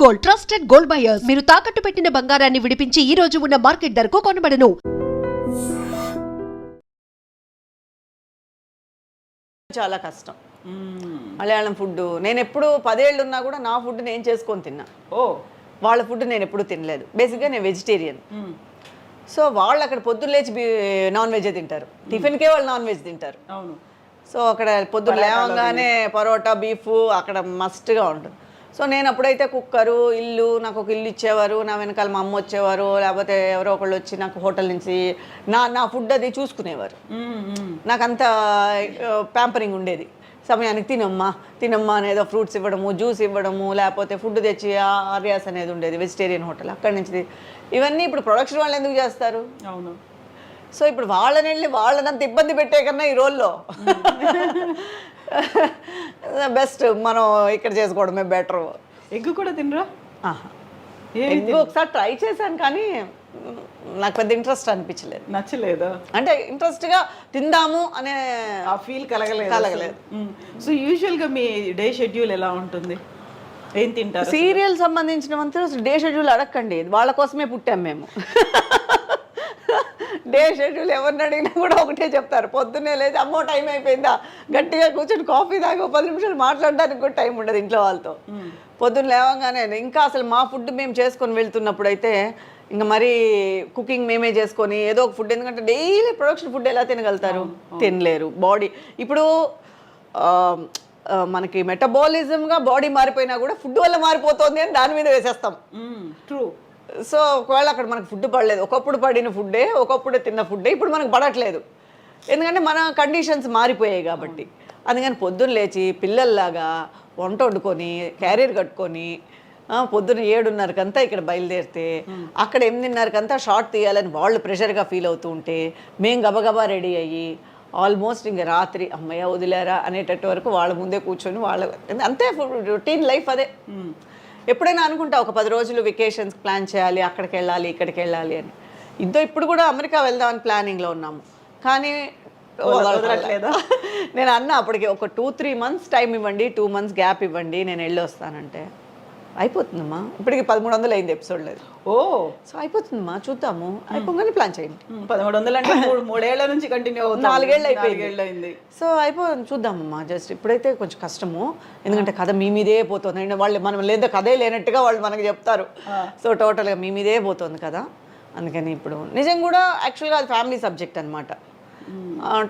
Gold, trusted gold buyers. మీరు తాకట్టు పెట్టిన బంగారాన్ని విడిపించి ఈ రోజు ఉన్న మార్కెట్ ధరకు కొనబడను. చాలా కష్టం. మలయాళం ఫుడ్ నేను ఎప్పుడు 10 ఏళ్ళు ఉన్నా కూడా నా ఫుడ్ నేను చేసుకొని తిన్నా. వాళ్ళ ఫుడ్ నేను ఎప్పుడు తినలేదు. బేసిక్గా నేను వెజిటేరియన్. సో వాళ్ళు అక్కడ పొద్దున్న లేచి నాన్ వెజ్ తింటారు, టిఫిన్కే వాళ్ళు నాన్ వెజ్ తింటారు. సో అక్కడ పొద్దున్న లేవగానే పరోటా బీఫ్ అక్కడ మస్ట్గా ఉంటుంది. సో నేను అప్పుడైతే కుక్కరు ఇల్లు, నాకు ఒక ఇల్లు ఇచ్చేవారు, నా వెనకాల మా అమ్మ వచ్చేవారు, లేకపోతే ఎవరో ఒకళ్ళు వచ్చి నాకు హోటల్ నుంచి నా ఫుడ్ అది చూసుకునేవారు. నాకు అంత ప్యాంపరింగ్ ఉండేది. సమయానికి తినమ్మా అనేదో ఫ్రూట్స్ ఇవ్వడము, జ్యూస్ ఇవ్వడము, లేకపోతే ఫుడ్ తెచ్చి ఆర్యాస్ అనేది ఉండేది వెజిటేరియన్ హోటల్, అక్కడి నుంచి. ఇవన్నీ ఇప్పుడు ప్రొడక్షన్ వాళ్ళు ఎందుకు చేస్తారు? అవును. సో ఇప్పుడు వాళ్ళని వెళ్ళి వాళ్ళనంత ఇబ్బంది పెట్టే కన్నా ఈ రోల్లో బెస్ట్ మనం ఇక్కడ చేసుకోవడమే బెటర్. ఎగ్ కూడా తినరా? ఎగ్ ఒకసారి ట్రై చేశాను కానీ నాకు పెద్ద ఇంట్రెస్ట్ అనిపించలేదు. నచ్చలేదు అంటే ఇంట్రెస్ట్గా తిందాము అనే ఆ ఫీల్ కలగలేదు. సో యూజువల్గా మీ డే షెడ్యూల్ ఎలా ఉంటుంది? ఏం తింటారు? సీరియల్ సంబంధించినంత డే షెడ్యూల్ అడగండి, వాళ్ళ కోసమే పుట్టాం మేము. డే షెడ్యూల్ ఎవరిని అడిగినా కూడా ఒకటే చెప్తారు, పొద్దున్నే లేదు అమ్మో టైం అయిపోయిందా, గట్టిగా కూర్చొని కాఫీ తాగి 10 నిమిషాలు మాట్లాడడానికి కూడా టైం ఉండదు ఇంట్లో వాళ్ళతో. పొద్దున్న లేవగానే ఇంకా అసలు మా ఫుడ్ మేము చేసుకొని వెళ్తున్నప్పుడు అయితే ఇంకా మరీ కుకింగ్ మేమే చేసుకొని ఏదో ఒక ఫుడ్, ఎందుకంటే డైలీ ప్రొడక్షన్ ఫుడ్ ఎలా తినగలుగుతారు? తినలేరు. బాడీ ఇప్పుడు మనకి మెటబాలిజంగా బాడీ మారిపోయినా కూడా ఫుడ్ వల్ల మారిపోతుంది అని దాని మీద వేసేస్తాం. ట్రూ. సో ఒకవేళ అక్కడ మనకు ఫుడ్ పడలేదు, ఒకప్పుడు పడిన ఫుడ్డే, ఒకప్పుడు తిన్న ఫుడ్డే ఇప్పుడు మనకు పడట్లేదు, ఎందుకంటే మన కండిషన్స్ మారిపోయాయి కాబట్టి. అందుకని పొద్దున్న లేచి పిల్లల్లాగా వంట వండుకొని క్యారియర్ కట్టుకొని పొద్దున్న 7:30కంతా ఇక్కడ బయలుదేరితే అక్కడ 8:30కంతా షార్ట్ తీయాలని వాళ్ళు ప్రెషర్గా ఫీల్ అవుతూ ఉంటే మేము గబగబా రెడీ అయ్యి ఆల్మోస్ట్ ఇంక రాత్రి అమ్మయ్య వదిలేరా అనేటట్టు వరకు వాళ్ళ ముందే కూర్చొని అంతే రొటీన్ లైఫ్ అదే. ఎప్పుడైనా అనుకుంటా ఒక 10 రోజులు వెకేషన్స్ ప్లాన్ చేయాలి, అక్కడికి వెళ్ళాలి ఇక్కడికి వెళ్ళాలి అని. ఇంతో కూడా అమెరికా వెళ్దామని ప్లానింగ్లో ఉన్నాము, కానీ వదలట్లేదా? నేను అన్నా అప్పటికి ఒక 2-3 months టైం ఇవ్వండి, 2 months గ్యాప్ ఇవ్వండి, నేను వెళ్ళి వస్తానంటే అయిపోతుందమ్మా. ఇప్పటికి 1300 అయింది ఎపిసోడ్ లేదు. సో అయిపోతుందమ్మా, చూద్దాము, అయిపోగానే ప్లాన్ చేయండి. 1300 అంటే 3 ఏళ్ల నుంచి కంటిన్యూ అవుతుంది. 4 ఏళ్ళు అయిపోయింది. సో అయిపోతుంది, చూద్దామమ్మా. జస్ట్ ఇప్పుడైతే కొంచెం కష్టము, ఎందుకంటే కథ మీ మీదే పోతుంది. వాళ్ళు మనం లేదా కథే లేనట్టుగా వాళ్ళు మనకు చెప్తారు. సో టోటల్గా మీ మీదే పోతుంది కదా, అందుకని ఇప్పుడు నిజం కూడా యాక్చువల్గా అది ఫ్యామిలీ సబ్జెక్ట్ అనమాట.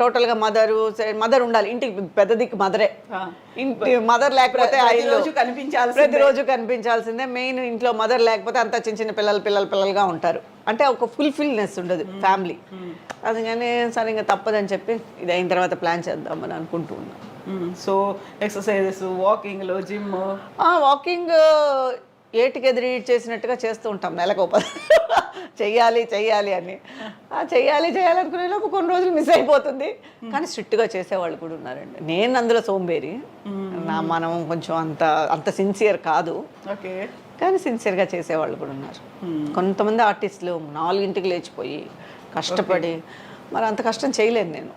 టోటల్గా మదర్ ఉండాలి, ఇంటికి పెద్ద దిక్కు మదరే. ఇంటి మదర్ లేకపోతే ప్రతిరోజు కనిపించాల్సిందే. మెయిన్ ఇంట్లో మదర్ లేకపోతే అంతా చిన్న చిన్న పిల్లలుగా ఉంటారు, అంటే ఒక ఫుల్ఫిల్నెస్ ఉండదు ఫ్యామిలీ. అందుకని సరే ఇంకా తప్పదని చెప్పి ఇది అయిన తర్వాత ప్లాన్ చేద్దామని అనుకుంటూ ఉన్నాం. సో ఎక్సర్సైజెస్, వాకింగ్లో జిమ్. వాకింగ్ ఏటికి ఎదురు చేసినట్టుగా చేస్తూ ఉంటాం, నెలకు చెయ్యాలి అని. చెయ్యాలనుకునే లోపు కొన్ని రోజులు మిస్ అయిపోతుంది, కానీ స్ట్రిక్ట్గా చేసేవాళ్ళు కూడా ఉన్నారండి. నేను అందులో సోంబేరి, మనం కొంచెం అంత సిన్సియర్ కాదు, కానీ సిన్సియర్గా చేసేవాళ్ళు కూడా ఉన్నారు. కొంతమంది ఆర్టిస్టులు 4 లేచిపోయి కష్టపడి, మరి అంత కష్టం చేయలేను నేను.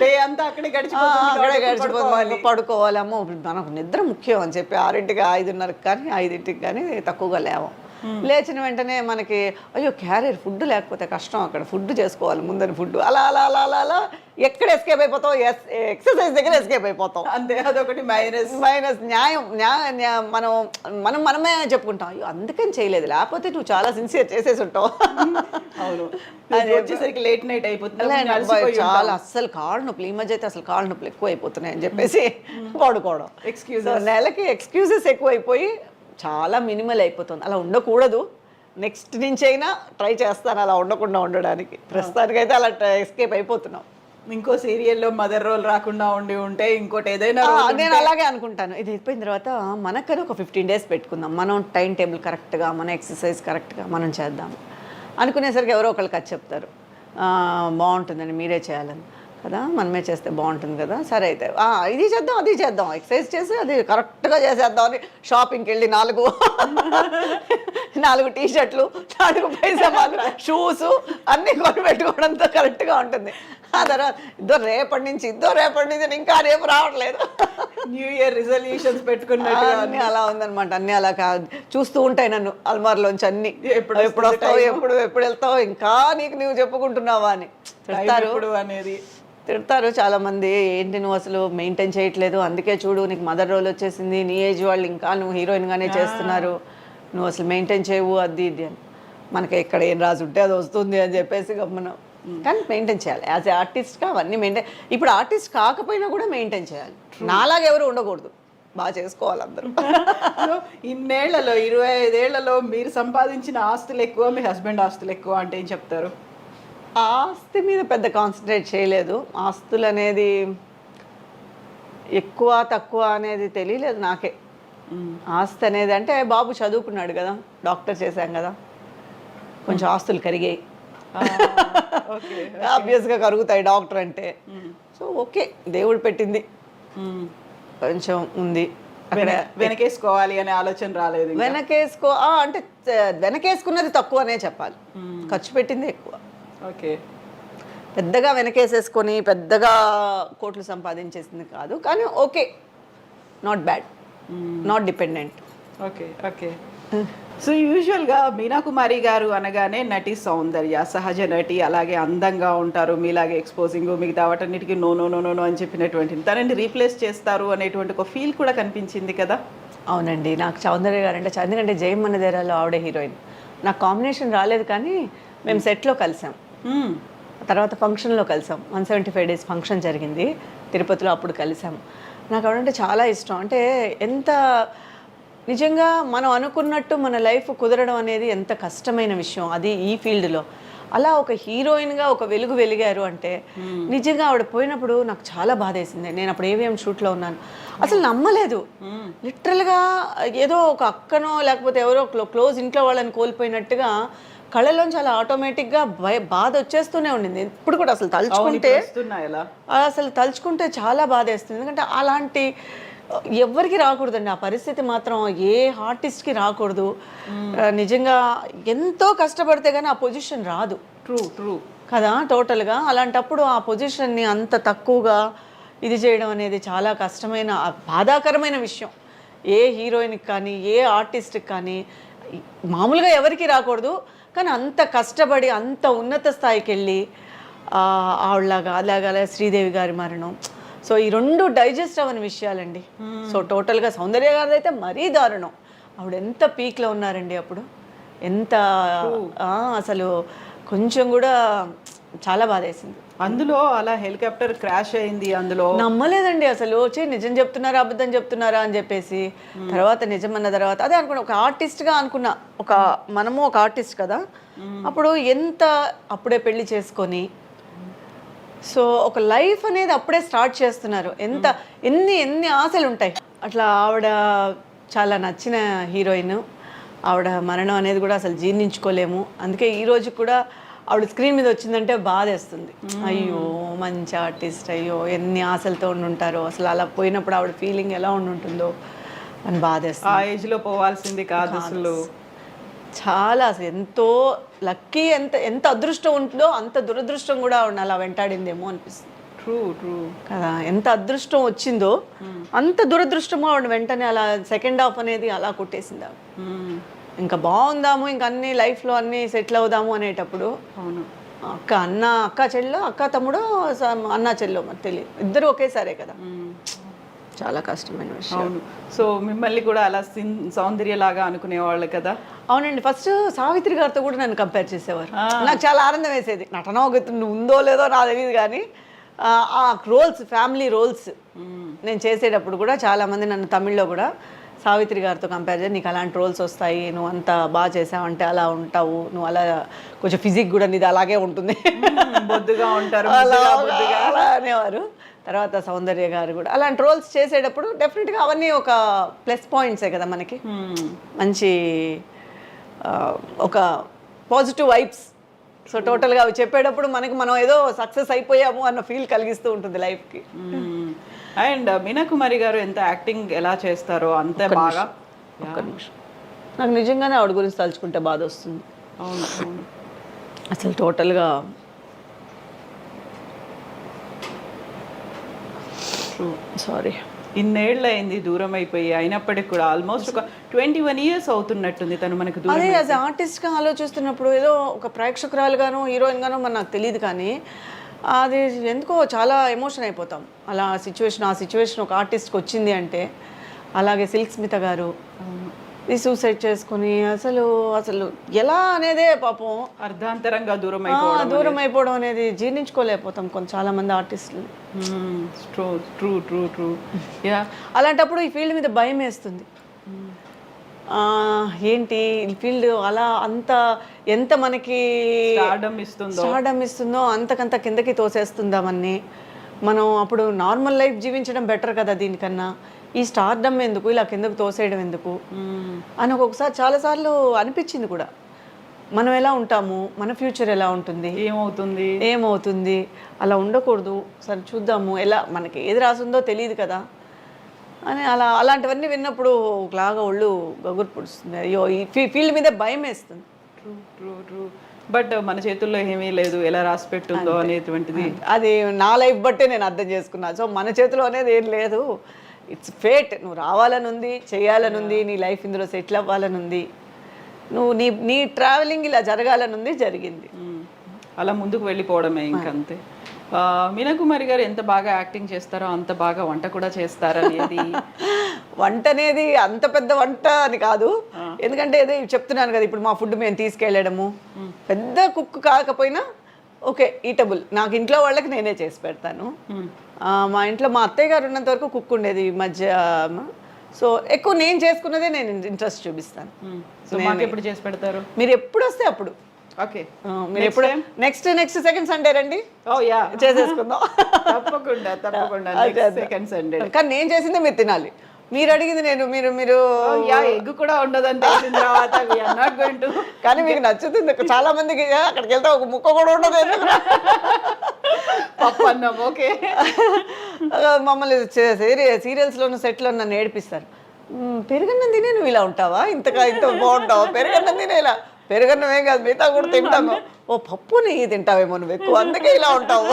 డే అంతా అక్కడే గడిచిపోతుంది, పడుకోవాలేమో. మనకు నిద్ర ముఖ్యం అని చెప్పి 6ంటికి 5:30కి కానీ 5ంటికి కానీ తక్కువగా లేవం. లేచిన వెంటనే మనకి అయ్యో క్యారియర్ ఫుడ్ లేకపోతే కష్టం, అక్కడ ఫుడ్ చేసుకోవాలి ముందని ఫుడ్, అలా అలా అలా అలా అలా ఎక్కడ ఎస్కేప్ అయిపోతాం, ఎక్సర్సైజ్ దగ్గర ఎస్కేప్ అయిపోతాం. అంతే, అదొకటి మైనస్. న్యాయం మనమే చెప్పుకుంటాం, అయ్యో అందుకని చేయలేదు, లేకపోతే నువ్వు చాలా సిన్సియర్ చేసేసి ఉంటావు. అవును, వచ్చేసరికి లేట్ నైట్ అయిపోతుంది, చాలా అస్సలు కాళ్ళు నొప్పులు. ఈ మధ్య అయితే అసలు కాళ్ళు నొప్పులు ఎక్కువ అయిపోతున్నాయి అని చెప్పేసి పడుకోవడం. నెలకి ఎక్స్క్యూజెస్ ఎక్కువైపోయి చాలా మినిమల్ అయిపోతుంది. అలా ఉండకూడదు, నెక్స్ట్ నుంచి అయినా ట్రై చేస్తాను అలా ఉండకుండా ఉండడానికి. ప్రస్తుతానికైతే అలా ఎస్కేప్ అయిపోతున్నాం. ఇంకో సీరియల్లో మదర్ రోల్ రాకుండా ఉంటే ఇంకోటి ఏదైనా నేను అలాగే అనుకుంటాను. ఇది అయిపోయిన తర్వాత మనకని ఒక 15 days పెట్టుకుందాం, మనం టైం టేబుల్ కరెక్ట్గా, మన ఎక్సర్సైజ్ కరెక్ట్గా మనం చేద్దాం అనుకునేసరికి ఎవరో ఒకళ్ళు కథ చెప్తారు, బాగుంటుందని మీరే చేయాలని కదా, మనమే చేస్తే బాగుంటుంది కదా, సరే అయితే ఇది చేద్దాం అది చేద్దాం, ఎక్సర్సైజ్ చేసి అది కరెక్ట్గా చేసేద్దాం అని షాపింగ్కి వెళ్ళి 4 టీ-షర్ట్లు, 4 పైజామాలు, షూస్ అన్నీ కొని పెట్టుకోవడంతో కరెక్ట్గా ఉంటుంది. ఆ తర్వాత రేపటి నుంచి ఇంకా రేపు రావట్లేదు. న్యూ ఇయర్ రిజల్యూషన్స్ పెట్టుకున్నట్టు అన్నీ అలా ఉందన్నమాట. అన్నీ అలా కాదు, చూస్తూ ఉంటాయి నన్ను అల్మార్లోంచి అన్ని. ఎప్పుడు వస్తావు, ఎప్పుడు వెళ్తావు, ఇంకా నువ్వు చెప్పుకుంటున్నావా అని తిడతారు చాలా మంది. ఏంటి నువ్వు అసలు మెయింటైన్ చేయట్లేదు, అందుకే చూడు నీకు మదర్ రోల్ వచ్చేసింది, నీ ఏజ్ వాళ్ళు ఇంకా నువ్వు హీరోయిన్గానే చేస్తున్నారు, నువ్వు అసలు మెయింటైన్ చేయవు అది ఇది అని. మనకి ఎక్కడ ఏం రాసి ఉంటే అది వస్తుంది అని చెప్పేసి గమ్మనం. కానీ మెయింటైన్ చేయాలి యాజ్ ఏ ఆర్టిస్ట్గా అవన్నీ మెయింటైన్. ఇప్పుడు ఆర్టిస్ట్ కాకపోయినా కూడా మెయింటైన్ చేయాలి. నాలాగా ఎవరు ఉండకూడదు, బాగా చేసుకోవాలి అందరూ. సో ఇన్నేళ్లలో 25 ఏళ్లలో మీరు సంపాదించిన ఆస్తులు ఎక్కువ, మీ హస్బెండ్ ఆస్తులు ఎక్కువ అంటే ఏం చెప్తారు? ఆస్తి మీద పెద్ద కాన్సన్ట్రేట్ చేయలేదు. ఆస్తులు అనేది ఎక్కువ తక్కువ అనేది తెలియలేదు నాకే. ఆస్తి అనేది అంటే బాబు చదువుకున్నాడు కదా, డాక్టర్ చేశాం కదా, కొంచెం ఆస్తులు కరిగాయి. ఆబ్వియస్గా కరుగుతాయి డాక్టర్ అంటే. సో ఓకే, దేవుడు పెట్టింది కొంచెం ఉంది. అక్కడ వెనకేసుకోవాలి అనే ఆలోచన రాలేదు. అంటే వెనకేసుకున్నది తక్కువ అనే చెప్పాలి, ఖర్చు పెట్టింది ఎక్కువ. ఓకే, పెద్దగా వెనకేసేసుకొని పెద్దగా కోట్లు సంపాదించేసింది కాదు, కానీ okay, not bad, not dependent. Okay okay. So యూజువల్గా మీనా కుమారి గారు అనగానే నటి సౌందర్య, సహజ నటి, అలాగే అందంగా ఉంటారు, మీలాగే ఎక్స్పోజింగ్, మిగతా వాటన్నిటికీ no no no no no అని చెప్పినటువంటి తనని రీప్లేస్ చేస్తారు అనేటువంటి ఒక ఫీల్ కూడా కనిపించింది కదా. అవునండి, నాకు సౌందర్య గారు అంటే ఎందుకంటే జయమన్నదేరాలో ఆవిడే హీరోయిన్. నాకు కాంబినేషన్ రాలేదు, కానీ మేము సెట్లో కలిసాం, తర్వాత ఫంక్షన్లో కలిసాం. 175 days ఫంక్షన్ జరిగింది తిరుపతిలో, అప్పుడు కలిసాం. నాకు ఆవిడంటే చాలా ఇష్టం. అంటే ఎంత నిజంగా మనం అనుకున్నట్టు మన లైఫ్ కుదరడం అనేది ఎంత కష్టమైన విషయం, అది ఈ ఫీల్డ్లో. అలా ఒక హీరోయిన్గా ఒక వెలుగు వెలిగారు అంటే నిజంగా ఆవిడ పోయినప్పుడు నాకు చాలా బాధ వేసింది. నేను అప్పుడు ఏవిఎం షూట్లో ఉన్నాను, అసలు నమ్మలేదు. లిటరల్గా ఏదో ఒక అక్కనో లేకపోతే ఎవరో క్లోజ్ ఇంట్లో వాళ్ళని కోల్పోయినట్టుగా కళ్ళలోంచి అలా ఆటోమేటిక్గా బాధ వచ్చేస్తూనే ఉండింది. ఇప్పుడు కూడా అసలు తలుచుకుంటే చాలా బాధ వేస్తుంది. ఎందుకంటే అలాంటి ఎవరికి రాకూడదండి ఆ పరిస్థితి, మాత్రం ఏ ఆర్టిస్ట్కి రాకూడదు. నిజంగా ఎంతో కష్టపడితే కానీ ఆ పొజిషన్ రాదు. ట్రూ కదా, టోటల్గా. అలాంటప్పుడు ఆ పొజిషన్ని అంత తక్కువగా ఇది చేయడం అనేది చాలా కష్టమైన బాధాకరమైన విషయం. ఏ హీరోయిన్కి కానీ ఏ ఆర్టిస్ట్కి కానీ మామూలుగా ఎవరికి రాకూడదు, కానీ అంత కష్టపడి అంత ఉన్నత స్థాయికి వెళ్ళి ఆవిడలాగా అలాగే శ్రీదేవి గారి మరణం. సో ఈ రెండు డైజెస్ట్ అవ్వని విషయాలండి. సో టోటల్గా సౌందర్య గారిది అయితే మరీ దారుణం. ఆవిడ ఎంత పీక్లో ఉన్నారండి అప్పుడు, ఎంత అసలు కొంచెం కూడా చాలా బాధేసింది. అందులో అలా హెలికాప్టర్ క్రాష్ అయింది, అందులో నమ్మలేదండి అసలు. నిజం చెప్తున్నారా అబద్ధం చెప్తున్నారా అని చెప్పేసి తర్వాత నిజం అన్న తర్వాత అదే అనుకున్నా, ఒక ఆర్టిస్ట్గా అనుకున్నా. మనము ఒక ఆర్టిస్ట్ కదా, అప్పుడు ఎంత అప్పుడే పెళ్లి చేసుకొని సో ఒక లైఫ్ అనేది అప్పుడే స్టార్ట్ చేస్తున్నారు. ఎన్ని ఆశలు ఉంటాయి. అట్లా ఆవిడ చాలా నచ్చిన హీరోయిన్, ఆవిడ మరణం అనేది కూడా అసలు జీర్ణించుకోలేము. అందుకే ఈ రోజు కూడా ఆవిడ స్క్రీన్ మీద వచ్చిందంటే బాధేస్తుంది. అయ్యో మంచి ఆర్టిస్ట్, అయ్యో ఎన్ని ఆశలతో ఉంటారో, అసలు అలా పోయినప్పుడు ఆవిడ ఫీలింగ్ ఎలా ఉంటుందో అని బాధేస్తుంది. ఆ ఏజ్లో పోవాల్సింది కాదు అసలు. చాలా అసలు ఎంతో లక్కీ, ఎంత అదృష్టం ఉంటుందో అంత దురదృష్టం కూడా అలా వెంటాడిందేమో అనిపిస్తుంది. ట్రూ కదా, ఎంత అదృష్టం వచ్చిందో అంత దురదృష్టమో ఆవిడ వెంటనే అలా సెకండ్ హాఫ్ అనేది అలా కొట్టేసింది. ఇంకా బాగుందాము, ఇంకా అన్ని లైఫ్లో అన్నీ సెటిల్ అవుదాము అనేటప్పుడు అవును అక్క చెల్లో, అక్క తమ్ముడో, అన్న చెల్లో మరి తెలియదు, ఇద్దరు ఒకేసారే కదా. చాలా కష్టమైన విషయం. అవును. సో మిమ్మల్ని కూడా అలా సౌందర్యలాగా అనుకునేవాళ్ళు కదా. అవునండి, ఫస్ట్ సావిత్రి గారితో కూడా నన్ను కంపేర్ చేసేవారు. నాకు చాలా ఆనందం వేసేది. నటన ఉందో లేదో నాకు తెలియదు, కానీ ఆ రోల్స్, ఫ్యామిలీ రోల్స్ నేను చేసేటప్పుడు కూడా చాలామంది నన్ను తమిళ్లో కూడా సావిత్రి గారితో కంపేర్ చేసి, నీకు అలాంటి రోల్స్ వస్తాయి, నువ్వు అంత బాగా చేసావంటే అలా ఉంటావు, నువ్వు అలా కొంచెం ఫిజిక్ కూడా నీది అలాగే ఉంటుంది, బొద్దుగా ఉంటారు అలా అనేవారు. తర్వాత సౌందర్య గారు కూడా అలాంటి రోల్స్ చేసేటప్పుడు డెఫినెట్గా అవన్నీ ఒక ప్లస్ పాయింట్సే కదా మనకి. మంచి ఒక పాజిటివ్ వైబ్స్. సో టోటల్గా అవి చెప్పేటప్పుడు మనం ఏదో సక్సెస్ అయిపోయాము అన్న ఫీల్ కలిగిస్తూ ఉంటుంది లైఫ్కి. అండ్ మీనా కుమారి గారు ఎంత యాక్టింగ్ ఎలా చేస్తారో అంతే బాగా. ఒక్క నిమిషం, నాకు నిజంగానే ఆవిడ గురించి తలుచుకుంటే బాధ వస్తుంది. అవును అసలు టోటల్గా ట్రూ. సారీ. ఇన్నేళ్ళు అయింది దూరం అయిపోయి, అయినప్పటికి కూడా ఆల్మోస్ట్ ఒక 21 years అవుతున్నట్టుంది తను మనకు దూరం. అదే యాజ్ ఆర్టిస్ట్గా ఆలోచిస్తున్నప్పుడు ఏదో ఒక ప్రేక్షకురాలుగాను హీరోయిన్ గాను మరి నాకు తెలియదు, కానీ అది ఎందుకో చాలా ఎమోషన్ అయిపోతాం. అలా ఆ సిచ్యువేషన్ ఒక ఆర్టిస్ట్కి వచ్చింది అంటే. అలాగే సిల్క్ స్మిత గారు ఈ సూసైడ్ చేసుకుని అసలు ఎలా అనేదే పాపం అర్ధాంతరంగా దూరం అయిపోవడం అనేది జీర్ణించుకోలేకపోతాం చాలా మంది ఆర్టిస్టులు. ట్రూ. యా, అలాంటప్పుడు ఈ ఫీల్డ్ మీద భయం వేస్తుంది. ఏంటి ఈ ఫీల్డ్ అలా ఎంత మనకి స్టార్డమ్ ఇస్తుందో అంతకంత కిందకి తోసేస్తుందామని. మనం అప్పుడు నార్మల్ లైఫ్ జీవించడం బెటర్ కదా దీనికన్నా. ఈ స్టార్డమ్ ఎందుకు, ఇలా కిందకు తోసేయడం ఎందుకు అని ఒక్కొక్కసారి చాలాసార్లు అనిపించింది కూడా. మనం ఎలా ఉంటాము, మన ఫ్యూచర్ ఎలా ఉంటుంది, ఏమవుతుంది, అలా ఉండకూడదు, సరే చూద్దాము, ఎలా మనకి ఏది రాసిందో తెలియదు కదా అని అలాంటివన్నీ విన్నప్పుడు ఒకలాగా ఒళ్ళు గగురు పుడుస్తుంది. అయ్యో ఈ ఫీల్డ్ మీద భయం వేస్తుంది. ట్రూ. బట్ మన చేతుల్లో ఏమీ లేదు, ఎలా రాసి పెట్టుందో అనేటువంటిది. అది నా లైఫ్ బట్టే నేను అర్థం చేసుకున్నా. సో మన చేతిలో అనేది ఏం లేదు, ఇట్స్ ఫేట్. నువ్వు రావాలని ఉంది, చేయాలని ఉంది, నీ లైఫ్ ఇందులో సెటిల్ అవ్వాలని ఉంది, నువ్వు నీ ట్రావెలింగ్ ఇలా జరగాలని ఉంది, జరిగింది. అలా ముందుకు వెళ్ళిపోవడమే ఇంకంతే. మీనాకుమారి గారు ఎంత బాగా యాక్టింగ్ చేస్తారో అంత బాగా వంట కూడా చేస్తారనేది. వంట అనేది అంత పెద్ద వంట అని కాదు, ఎందుకంటే ఏదో చెప్తున్నాను కదా, ఇప్పుడు మా ఫుడ్ మేము తీసుకెళ్ళడము పెద్ద కుక్ కాకపోయినా ఓకే ఈటబుల్. నాకు ఇంట్లో వాళ్ళకి నేనే చేసి పెడతాను. మా ఇంట్లో మా అత్తయ్య గారు ఉన్నంత వరకు కుక్ ఉండేది ఈ మధ్య. సో ఎక్కువ నేను చేసుకున్నదే నేను ఇంట్రెస్ట్ చూపిస్తాను. ఎప్పుడు చేసి పెడతారు? మీరు ఎప్పుడు వస్తే అప్పుడు. ఓకే, మీరు ఎప్పుడు నెక్స్ట్ సెకండ్ సండే రండి, చేసేసుకుందాం. తప్పకుండా సెకండ్ సండే. కానీ నేను చేసిందే మీరు తినాలి. మీరు అడిగింది నేను మీరు ఎగ్ కూడా ఉండదంటే కానీ మీకు నచ్చుతుంది. చాలా మందికి అక్కడికి వెళ్తే ఒక ముక్క కూడా ఉండదు. పప్పు అన్నం ఓకే. మమ్మల్ని సీరియల్స్లోనూ సెట్లో నన్ను ఏడిపిస్తారు. పెరుగన్నం తినే నువ్వు ఇలా ఉంటావా, ఇంత బాగుంటావా, పెరుగన్నం తినే ఇలా. పెరుగన్నం ఏం కాదు, మిగతా కూడా తింటాము. ఓ పప్పు నెయ్యి తింటావేమో నువ్వు ఎక్కువ, అందుకే ఇలా ఉంటావు.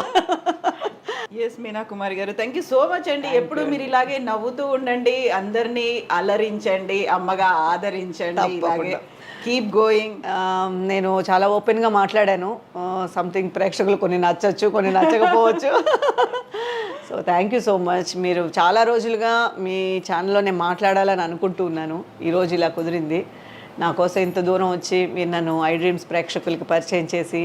ఎస్ మీనాకుమారి గారు, థ్యాంక్ యూ సో మచ్ అండి. ఎప్పుడు మీరు ఇలాగే నవ్వుతూ ఉండండి, అందరినీ అలరించండి, అమ్మగా ఆదరించండి, ఇలాగే కీప్ గోయింగ్. నేను చాలా ఓపెన్గా మాట్లాడాను. సంథింగ్ ప్రేక్షకులు కొన్ని నచ్చచ్చు, కొన్ని నచ్చకపోవచ్చు. So thank you so much. మీరు చాలా రోజులుగా మీ ఛానల్లో నేను మాట్లాడాలని అనుకుంటూ ఉన్నాను. ఈరోజు ఇలా కుదిరింది. నా కోసం ఇంత దూరం వచ్చి మీరు నన్ను ఐ డ్రీమ్స్ ప్రేక్షకులకి పరిచయం చేసి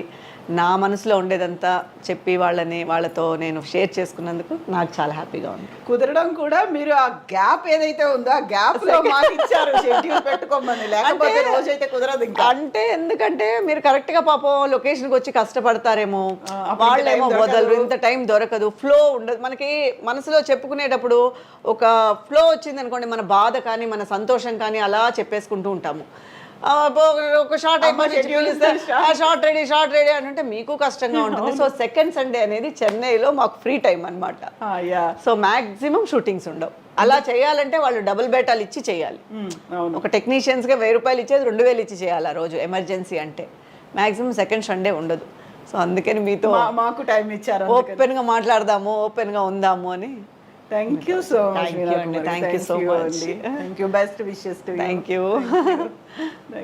నా మనసులో ఉండేదంతా చెప్పి వాళ్ళతో నేను షేర్ చేసుకున్నందుకు నాకు చాలా హ్యాపీగా ఉంది. కుదరడం కూడా మీరు ఆ గ్యాప్ ఏదైతే ఉందో ఆ గ్యాప్ లో మాకు ఇచ్చారు షెడ్యూల్ పెట్టుకోమని, లేకపోతే రోజైతే కుదరదు ఇంకా. అంటే ఎందుకంటే మీరు కరెక్ట్గా పాపం లొకేషన్కి వచ్చి కష్టపడతారేమో, వాళ్ళేమో వదలరు, ఇంత టైం దొరకదు, ఫ్లో ఉండదు. మనకి మనసులో చెప్పుకునేటప్పుడు ఒక ఫ్లో వచ్చింది అనుకోండి, మన బాధ కానీ మన సంతోషం కానీ అలా చెప్పేసుకుంటూ ఉంటాము. ఒక షార్ట్ షార్ట్ రెడీ అని అంటే మీకు కష్టంగా ఉంటుంది. సో సెకండ్ సండే అనేది చెన్నైలో మాకు ఫ్రీ టైం అనమాట. సో మ్యాక్సిమం షూటింగ్స్ ఉండవు. అలా చేయాలంటే వాళ్ళు డబుల్ బేటాలు ఇచ్చి చేయాలి. ఒక టెక్నీషియన్స్గా 1000 రూపాయలు ఇచ్చేది 2000 ఇచ్చి చేయాలి ఆ రోజు ఎమర్జెన్సీ అంటే. మ్యాక్సిమం సెకండ్ సండే ఉండదు. సో అందుకని మీతో మాకు టైం ఇచ్చారు, ఓపెన్గా మాట్లాడదాము, ఓపెన్గా ఉందాము అని. Thank you so much. Thank you so much. Thank you. Best wishes to you. Thank you.